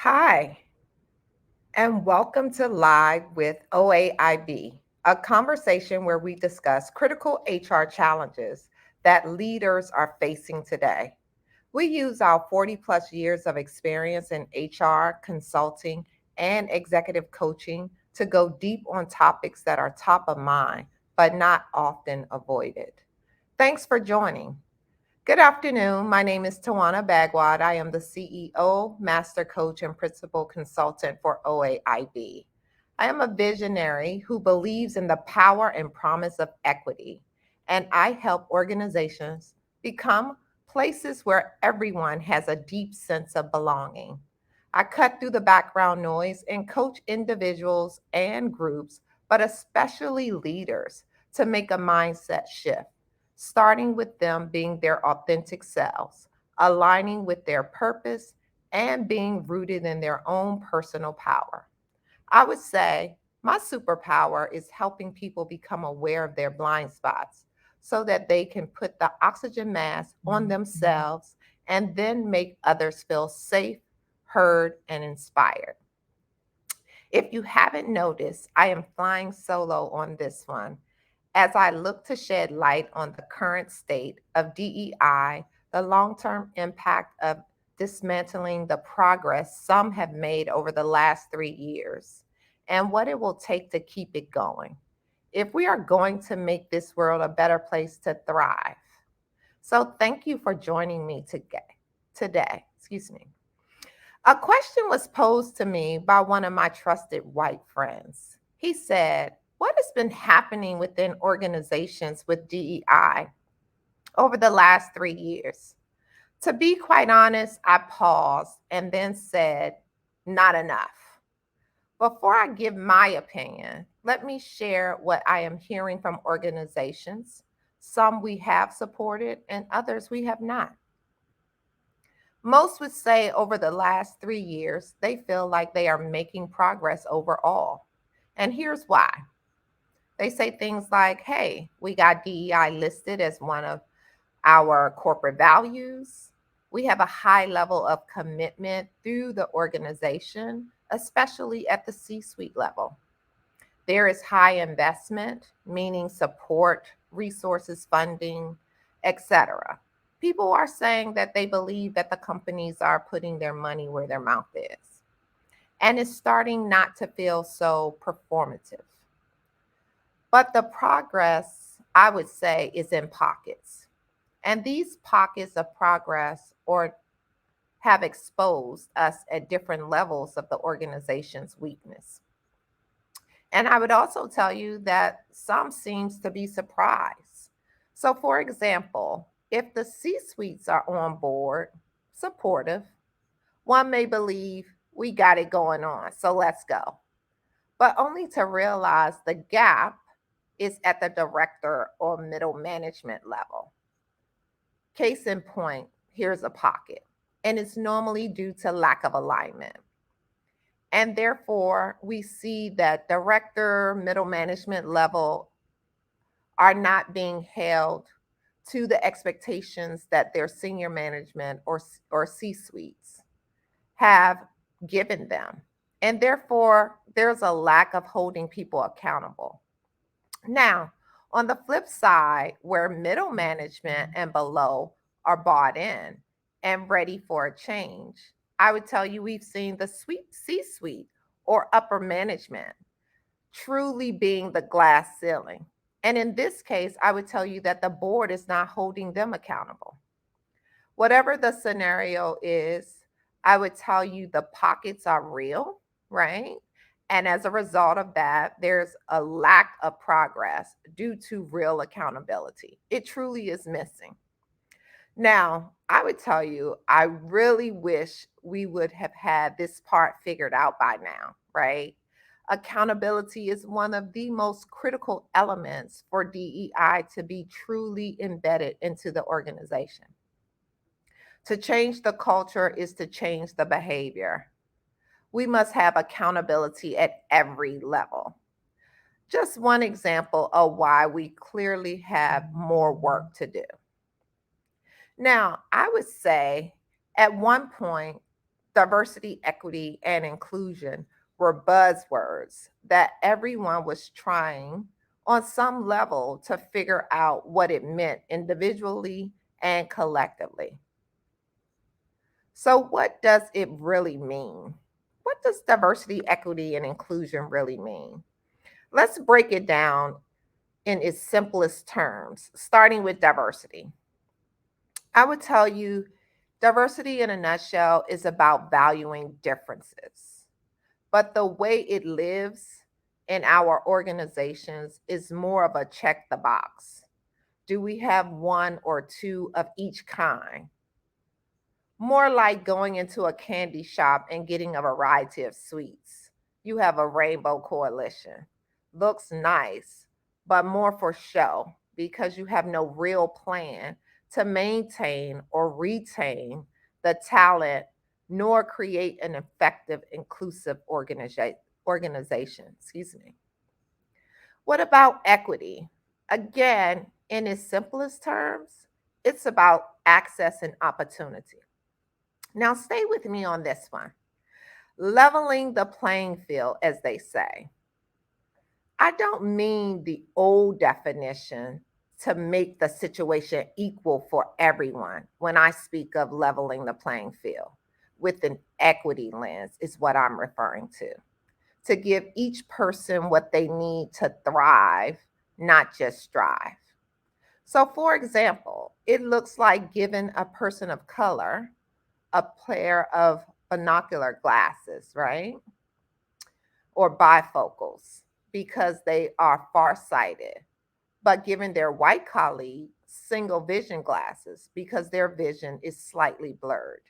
Hi, and welcome to Live with OAIB, a conversation where we discuss critical HR challenges that leaders are facing today. We use our 40 plus years of experience in HR, consulting, and executive coaching to go deep on topics that are top of mind, but not often avoided. Thanks for joining. Good afternoon. My name is Tawana Bagwad. I am the CEO, Master Coach, and Principal Consultant for OAIB. I am a visionary who believes in the power and promise of equity, and I help organizations become places where everyone has a deep sense of belonging. I cut through the background noise and coach individuals and groups, but especially leaders, to make a mindset shift starting with them being their authentic selves, aligning with their purpose, and being rooted in their own personal power. I would say my superpower is helping people become aware of their blind spots so that they can put the oxygen mask on themselves and then make others feel safe, heard, and inspired. If you haven't noticed, I am flying solo on this one as I look to shed light on the current state of DEI, the long term impact of dismantling the progress some have made over the last 3 years, and what it will take to keep it going if we are going to make this world a better place to thrive. So, thank you for joining me today. Excuse me. A question was posed to me by one of my trusted white friends. He said, "What has been happening within organizations with DEI over the last 3 years?" To be quite honest, I paused and then said, "Not enough." Before I give my opinion, let me share what I am hearing from organizations. Some we have supported and others we have not. Most would say over the last 3 years, they feel like they are making progress overall. And here's why. They say things like, hey, we got DEI listed as one of our corporate values. We have a high level of commitment through the organization, especially at the C suite level. There is high investment, meaning support, resources, funding, etc. People are saying that they believe that the companies are putting their money where their mouth is. And it's starting not to feel so performative. But the progress, I would say, is in pockets. And these pockets of progress or have exposed us at different levels of the organization's weakness. And I would also tell you that some seems to be surprised. So for example, if the C-suites are on board, supportive, one may believe we got it going on, so let's go. But only to realize the gap is at the director or middle management level. Case in point, here's a pocket, and it's normally due to lack of alignment. And therefore, we see that director, middle management level are not being held to the expectations that their senior management or C suites have given them. And therefore, there's a lack of holding people accountable. Now, on the flip side, where middle management and below are bought in and ready for a change, I would tell you we've seen the C suite or upper management truly being the glass ceiling. And in this case, I would tell you that the board is not holding them accountable. Whatever the scenario is, I would tell you the pockets are real, right? And as a result of that, there's a lack of progress due to real accountability. It truly is missing. Now, I would tell you, I really wish we would have had this part figured out by now, right? Accountability is one of the most critical elements for DEI to be truly embedded into the organization. To change the culture is to change the behavior. We must have accountability at every level. Just one example of why we clearly have more work to do. Now, I would say at one point, diversity, equity, and inclusion were buzzwords that everyone was trying on some level to figure out what it meant individually and collectively. So, what does it really mean? What does diversity, equity, and inclusion really mean? Let's break it down in its simplest terms, starting with diversity. I would tell you diversity in a nutshell is about valuing differences, but the way it lives in our organizations is more of a check the box. Do we have one or two of each kind? More like going into a candy shop and getting a variety of sweets. You have a rainbow coalition. Looks nice, but more for show because you have no real plan to maintain or retain the talent nor create an effective, inclusive organization. Excuse me. What about equity? Again, in its simplest terms, it's about access and opportunity. Now, stay with me on this one. Leveling the playing field, as they say. I don't mean the old definition to make the situation equal for everyone when I speak of leveling the playing field with an equity lens, is what I'm referring to give each person what they need to thrive, not just strive. So, for example, it looks like giving a person of color a pair of binocular glasses, right? Or bifocals because they are farsighted, but giving their white colleague single vision glasses because their vision is slightly blurred.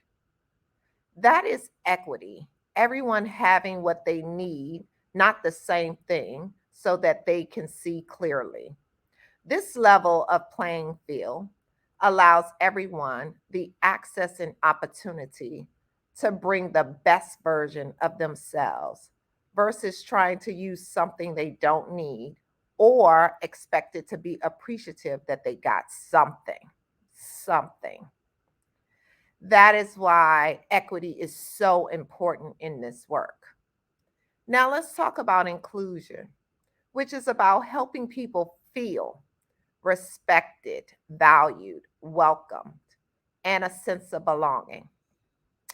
That is equity. Everyone having what they need, not the same thing, so that they can see clearly. This level of playing field allows everyone the access and opportunity to bring the best version of themselves versus trying to use something they don't need or expected to be appreciative that they got something. Something. That is why equity is so important in this work. Now, let's talk about inclusion, which is about helping people feel respected, valued, welcomed, and a sense of belonging.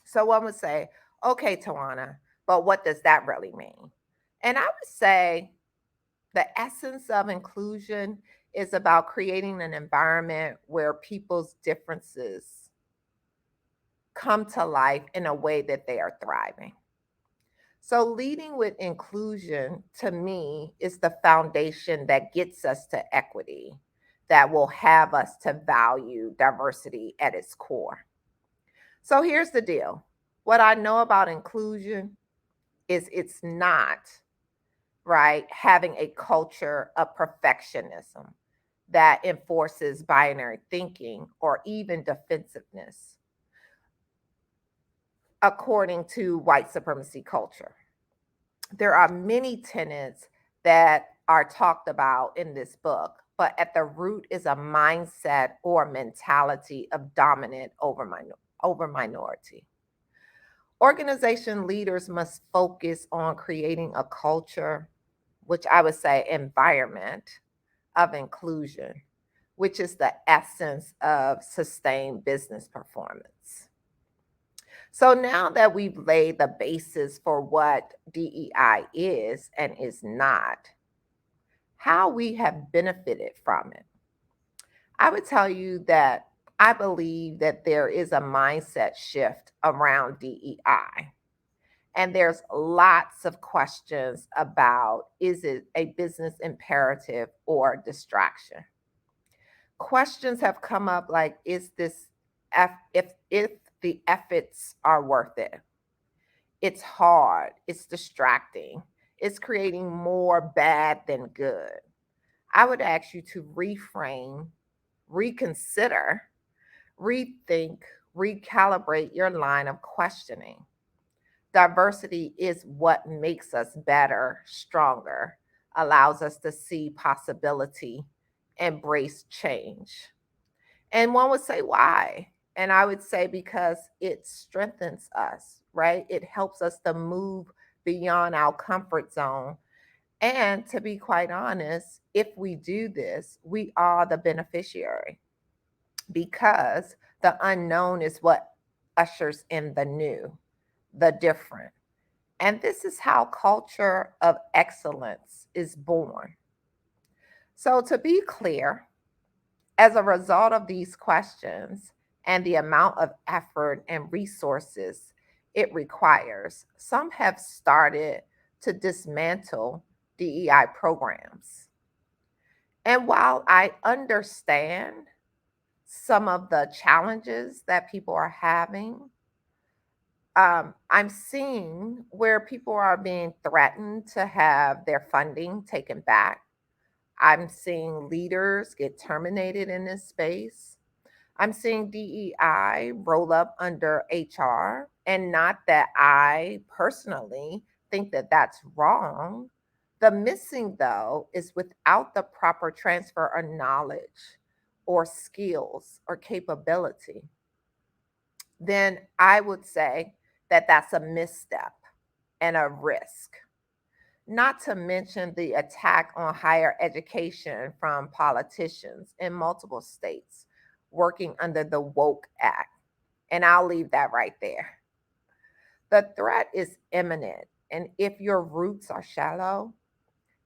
So one would say, okay, Tawana, but what does that really mean? And I would say the essence of inclusion is about creating an environment where people's differences come to life in a way that they are thriving. So, leading with inclusion to me is the foundation that gets us to equity, that will have us to value diversity at its core. So, here's the deal, what I know about inclusion is it's not, right, having a culture of perfectionism that enforces binary thinking or even defensiveness according to white supremacy culture. There are many tenets that are talked about in this book, but at the root is a mindset or mentality of dominant over minority. Organization leaders must focus on creating a culture, which I would say environment of inclusion, which is the essence of sustained business performance. So now that we've laid the basis for what DEI is and is not, how we have benefited from it, I would tell you that I believe that there is a mindset shift around DEI. And there's lots of questions about, is it a business imperative or distraction? Questions have come up like, is this if the efforts are worth it? It's hard, it's distracting, it's creating more bad than good. I would ask you to reframe, reconsider, rethink, recalibrate your line of questioning. Diversity is what makes us better, stronger, allows us to see possibility, embrace change. And one would say, why? And I would say because it strengthens us, right? It helps us to move beyond our comfort zone. And to be quite honest, if we do this, we are the beneficiary because the unknown is what ushers in the new, the different. And this is how culture of excellence is born. So, to be clear, as a result of these questions and the amount of effort and resources it requires, some have started to dismantle DEI programs. And while I understand some of the challenges that people are having, I'm seeing where people are being threatened to have their funding taken back. I'm seeing leaders get terminated in this space. I'm seeing DEI roll up under HR, and not that I personally think that that's wrong. The missing, though, is without the proper transfer of knowledge or skills or capability, then I would say that that's a misstep and a risk. Not to mention the attack on higher education from politicians in multiple states working under the Woke Act. And I'll leave that right there. The threat is imminent. And if your roots are shallow,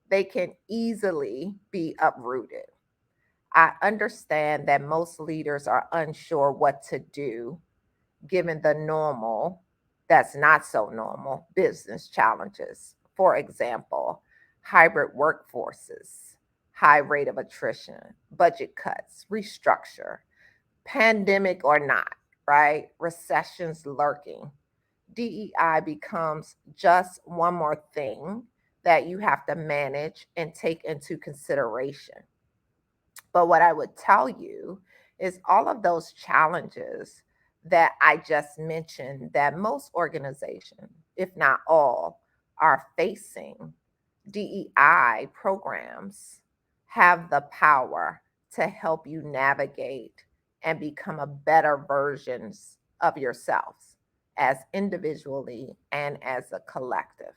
they can easily be uprooted. I understand that most leaders are unsure what to do given the normal, that's not so normal, business challenges. For example, hybrid workforces, high rate of attrition, budget cuts, restructure, pandemic or not, right? Recessions lurking. DEI becomes just one more thing that you have to manage and take into consideration. But what I would tell you is all of those challenges that I just mentioned that most organizations, if not all, are facing, DEI programs have the power to help you navigate and become a better versions of yourselves as individually and as a collective.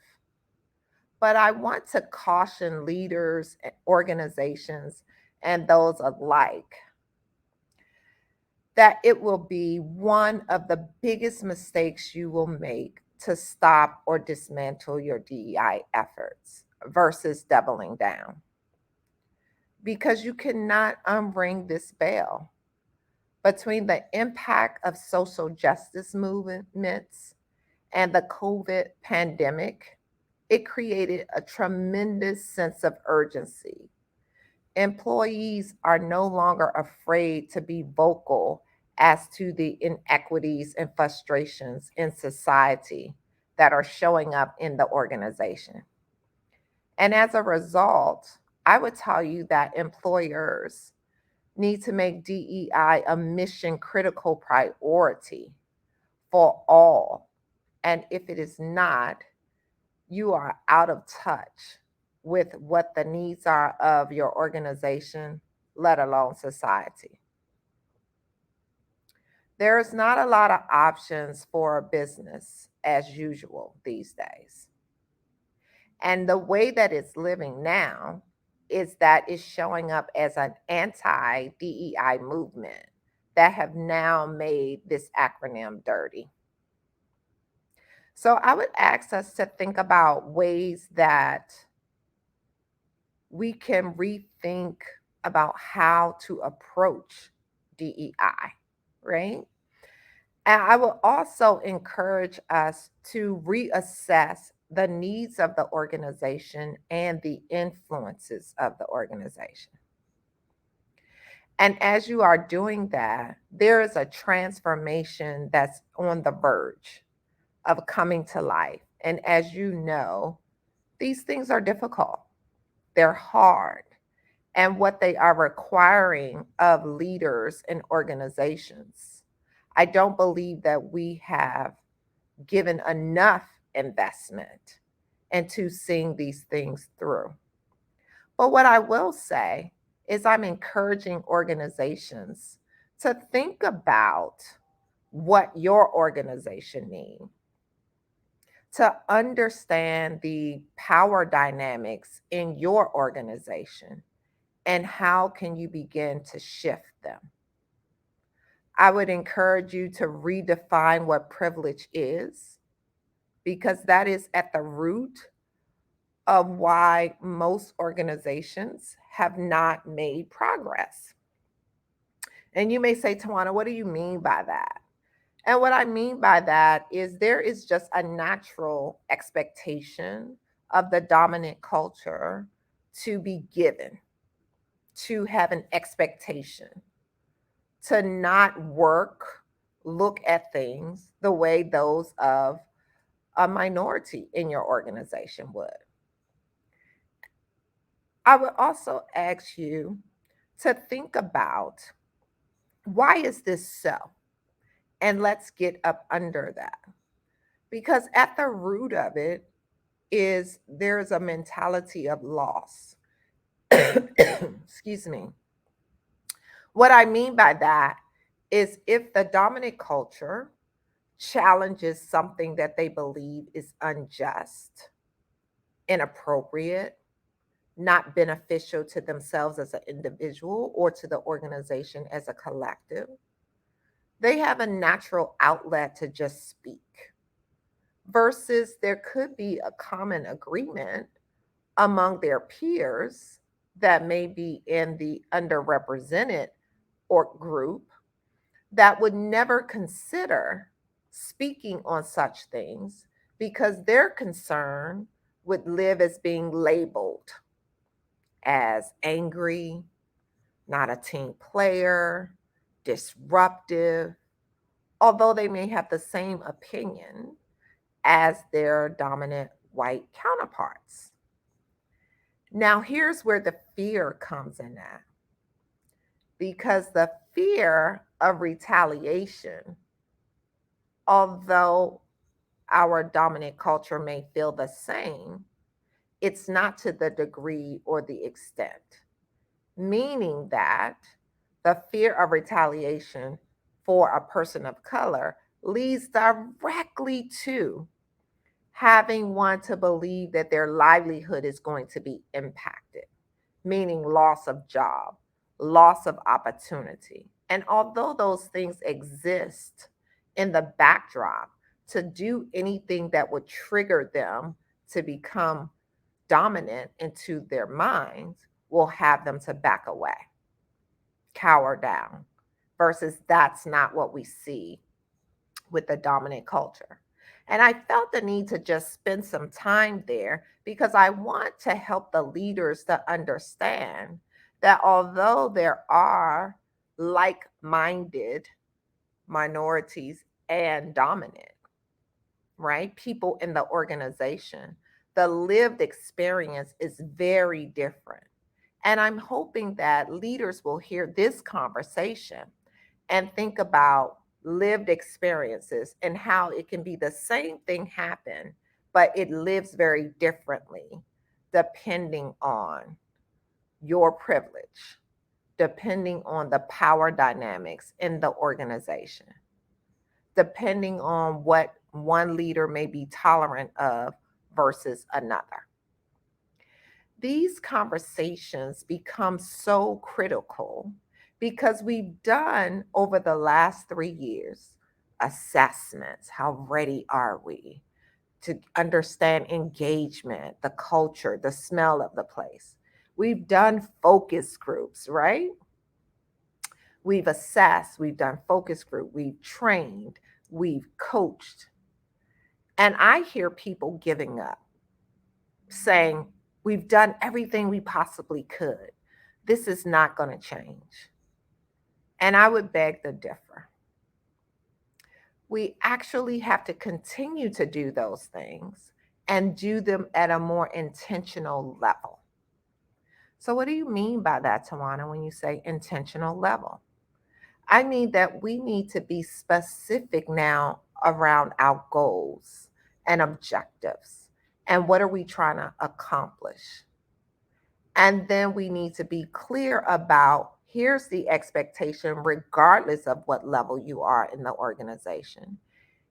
But I want to caution leaders, organizations, and those alike that it will be one of the biggest mistakes you will make to stop or dismantle your DEI efforts versus doubling down. Because you cannot unring this bell. Between the impact of social justice movements and the COVID pandemic, it created a tremendous sense of urgency. Employees are no longer afraid to be vocal as to the inequities and frustrations in society that are showing up in the organization. And as a result, I would tell you that employers need to make DEI a mission critical priority for all. And if it is not, you are out of touch with what the needs are of your organization, let alone society. There is not a lot of options for a business as usual these days. And the way that it's living now is that it's showing up as an anti DEI movement that have now made this acronym dirty. So I would ask us to think about ways that we can rethink about how to approach DEI, right? And I will also encourage us to reassess the needs of the organization and the influences of the organization. And as you are doing that, there is a transformation that's on the verge of coming to life. And as you know, these things are difficult, they're hard. And what they are requiring of leaders and organizations. I don't believe that we have given enough investment into seeing these things through. But what I will say is I'm encouraging organizations to think about what your organization needs, to understand the power dynamics in your organization and how can you begin to shift them. I would encourage you to redefine what privilege is, because that is at the root of why most organizations have not made progress. And you may say, Tawana, what do you mean by that? And what I mean by that is there is just a natural expectation of the dominant culture to be given, to have an expectation, to not work, look at things the way those of a minority in your organization would. I would also ask you to think about, why is this so? And let's get up under that. Because at the root of it is there's a mentality of loss. Excuse me. What I mean by that is if the dominant culture challenges something that they believe is unjust, inappropriate, not beneficial to themselves as an individual or to the organization as a collective, they have a natural outlet to just speak. Versus there could be a common agreement among their peers that may be in the underrepresented or group that would never consider speaking on such things because their concern would live as being labeled as angry, not a team player, disruptive, although they may have the same opinion as their dominant white counterparts. Now, here's where the fear comes in at, because the fear of retaliation, although our dominant culture may feel the same, it's not to the degree or the extent, meaning that the fear of retaliation for a person of color leads directly to having one to believe that their livelihood is going to be impacted, meaning loss of job, loss of opportunity. And although those things exist in the backdrop, to do anything that would trigger them to become dominant into their minds will have them to back away, cower down, versus that's not what we see with the dominant culture. And I felt the need to just spend some time there because I want to help the leaders to understand that although there are like minded minorities and dominant, right, people in the organization, the lived experience is very different. And I'm hoping that leaders will hear this conversation and think about lived experiences and how it can be the same thing happen, but it lives very differently depending on your privilege, depending on the power dynamics in the organization, depending on what one leader may be tolerant of versus another. These conversations become so critical because we've done over the last 3 years assessments. How ready are we to understand engagement, the culture, the smell of the place? We've done focus groups, right? We've assessed, we've done focus group, we've trained, we've coached. And I hear people giving up, saying, we've done everything we possibly could. This is not going to change. And I would beg to differ. We actually have to continue to do those things and do them at a more intentional level. So, what do you mean by that, Tawana, when you say intentional level? I mean that we need to be specific now around our goals and objectives and what are we trying to accomplish. And then we need to be clear about Here's the expectation, regardless of what level you are in the organization.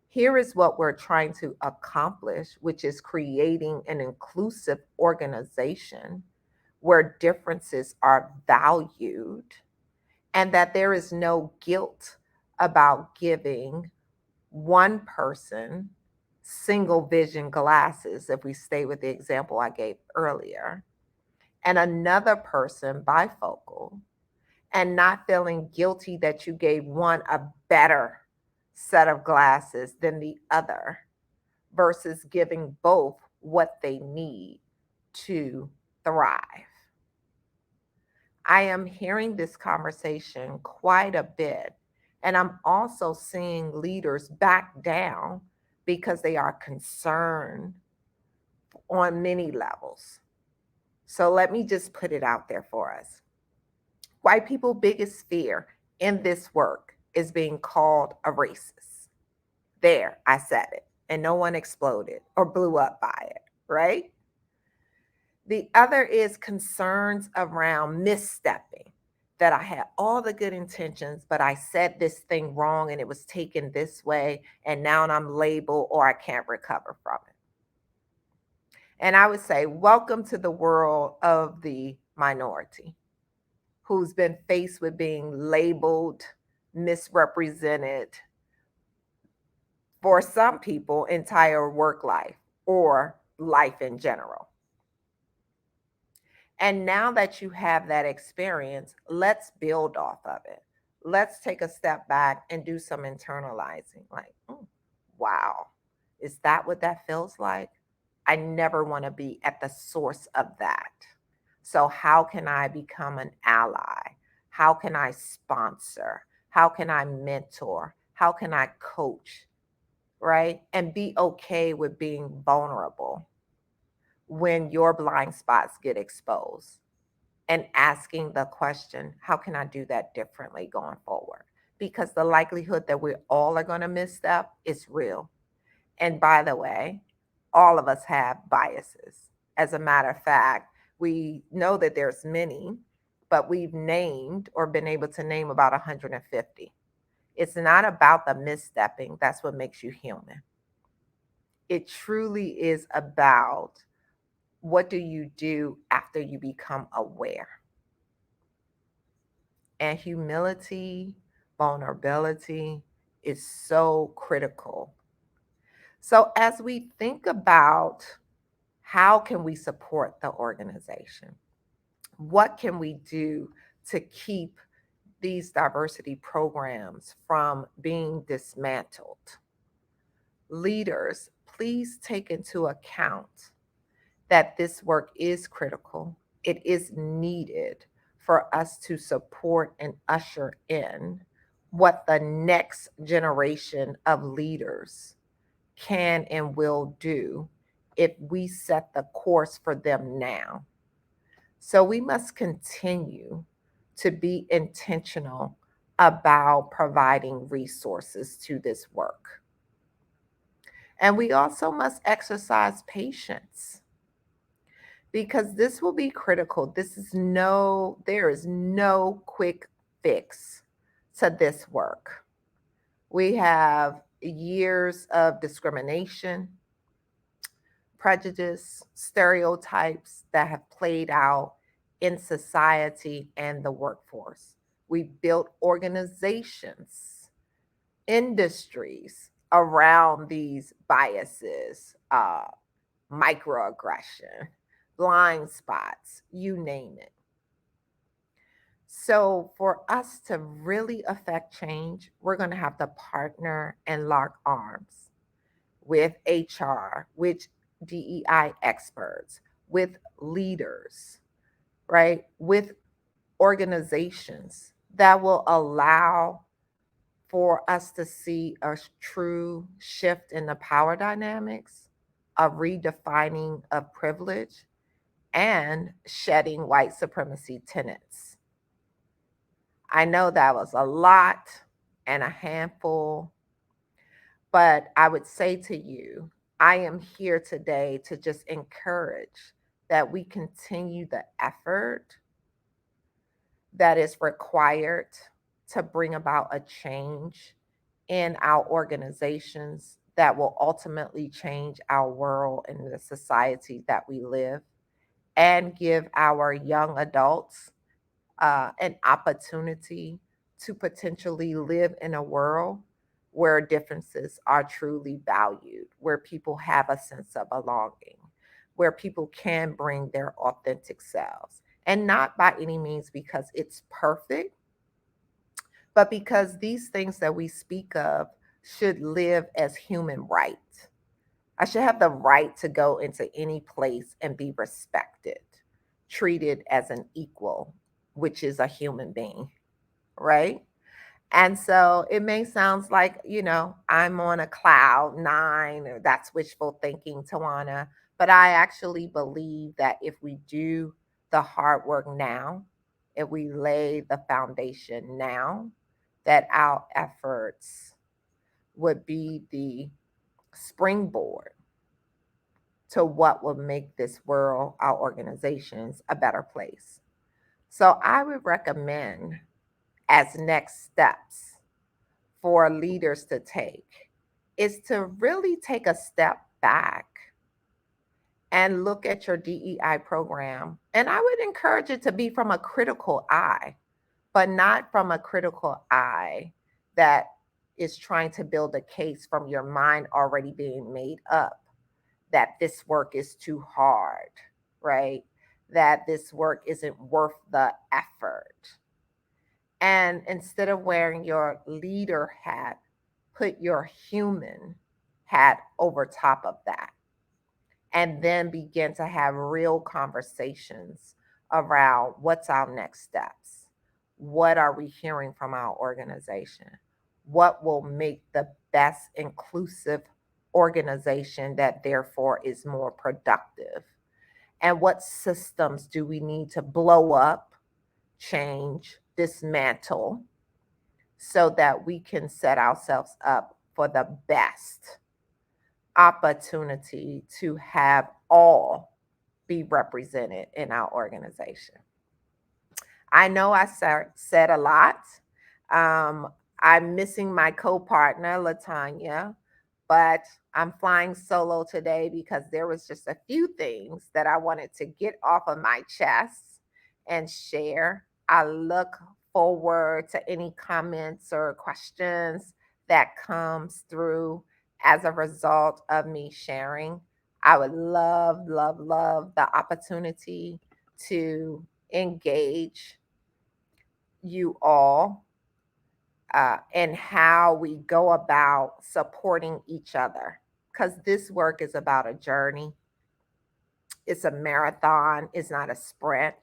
Here is what we're trying to accomplish, which is creating an inclusive organization where differences are valued and that there is no guilt about giving one person single vision glasses, if we stay with the example I gave earlier, and another person bifocal, and not feeling guilty that you gave one a better set of glasses than the other versus giving both what they need to thrive. I am hearing this conversation quite a bit, and I'm also seeing leaders back down because they are concerned on many levels. So let me just put it out there for us. White people's biggest fear in this work is being called a racist. There, I said it, and no one exploded or blew up by it, right? The other is concerns around misstepping, that I had all the good intentions, but I said this thing wrong and it was taken this way, and now I'm labeled or I can't recover from it. And I would say, welcome to the world of the minority who's been faced with being labeled, misrepresented for some people, entire work life or life in general. And now that you have that experience, let's build off of it. Let's take a step back and do some internalizing. Like, wow, is that what that feels like? I never want to be at the source of that. So, how can I become an ally? How can I sponsor? How can I mentor? How can I coach? Right? And be okay with being vulnerable when your blind spots get exposed, and asking the question, how can I do that differently going forward? Because the likelihood that we all are going to misstep is real. And by the way, all of us have biases. As a matter of fact, we know that there's many, but we've named or been able to name about 150. It's not about the misstepping. That's what makes you human. It truly is about what do you do after you become aware. And humility, vulnerability is so critical. So as we think about how can we support the organization? What can we do to keep these diversity programs from being dismantled? Leaders, please take into account that this work is critical. It is needed for us to support and usher in what the next generation of leaders can and will do if we set the course for them now. So we must continue to be intentional about providing resources to this work. And we also must exercise patience because this will be critical. There is no quick fix to this work. We have years of discrimination, prejudice, stereotypes that have played out in society and the workforce. We built organizations, industries around these biases, microaggression, blind spots, you name it. So, for us to really affect change, we're going to have to partner and lock arms with HR, with DEI experts, with leaders, right? With organizations that will allow for us to see a true shift in the power dynamics, a redefining of privilege, and shedding white supremacy tenants. I know that was a lot and a handful, but I would say to you, I am here today to just encourage that we continue the effort that is required to bring about a change in our organizations that will ultimately change our world and the society that we live, and give our young adults an opportunity to potentially live in a world where differences are truly valued, where people have a sense of belonging, where people can bring their authentic selves. And not by any means because it's perfect, but because these things that we speak of should live as human rights. I should have the right to go into any place and be respected, treated as an equal, which is a human being, right? And so it may sound like, I'm on a cloud nine, or that's wishful thinking, Tawana. But I actually believe that if we do the hard work now, if we lay the foundation now, that our efforts would be the springboard to what will make this world, our organizations, a better place. So I would recommend, as next steps for leaders to take, is to really take a step back and look at your DEI program. And I would encourage it to be from a critical eye, but not from a critical eye that is trying to build a case from your mind already being made up that this work is too hard, right? That this work isn't worth the effort. And instead of wearing your leader hat, put your human hat over top of that. And then begin to have real conversations around what's our next steps. What are we hearing from our organization? What will make the best inclusive organization that therefore is more productive? And what systems do we need to blow up, change, dismantle, so that we can set ourselves up for the best opportunity to have all be represented in our organization? I know I said a lot. Um, I'm missing my co partner, Latanya, but I'm flying solo today because there was just a few things that I wanted to get off of my chest and share. I look forward to any comments or questions that comes through as a result of me sharing. I would love, love, love the opportunity to engage you all and how we go about supporting each other. Because this work is about a journey, it's a marathon, it's not a sprint.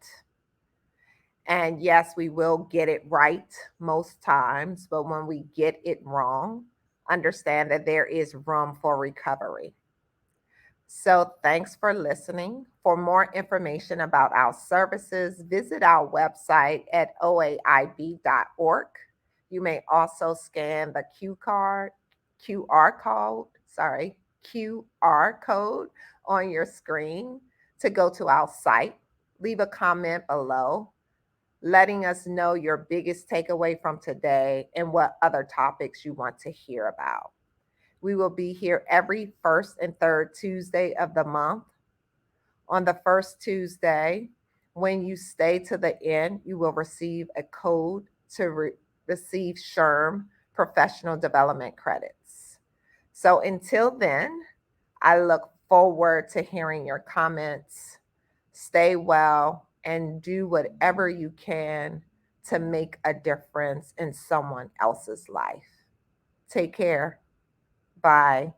And yes, we will get it right most times, but when we get it wrong, understand that there is room for recovery. So, thanks for listening. For more information about our services, visit our website at oaib.org. You may also scan the QR code, QR code on your screen to go to our site. Leave a comment below, letting us know your biggest takeaway from today and what other topics you want to hear about. We will be here every first and third Tuesday of the month. On the first Tuesday, when you stay to the end, you will receive a code to receive SHRM professional development credits. So until then, I look forward to hearing your comments. Stay well and do whatever you can to make a difference in someone else's life. Take care. Bye.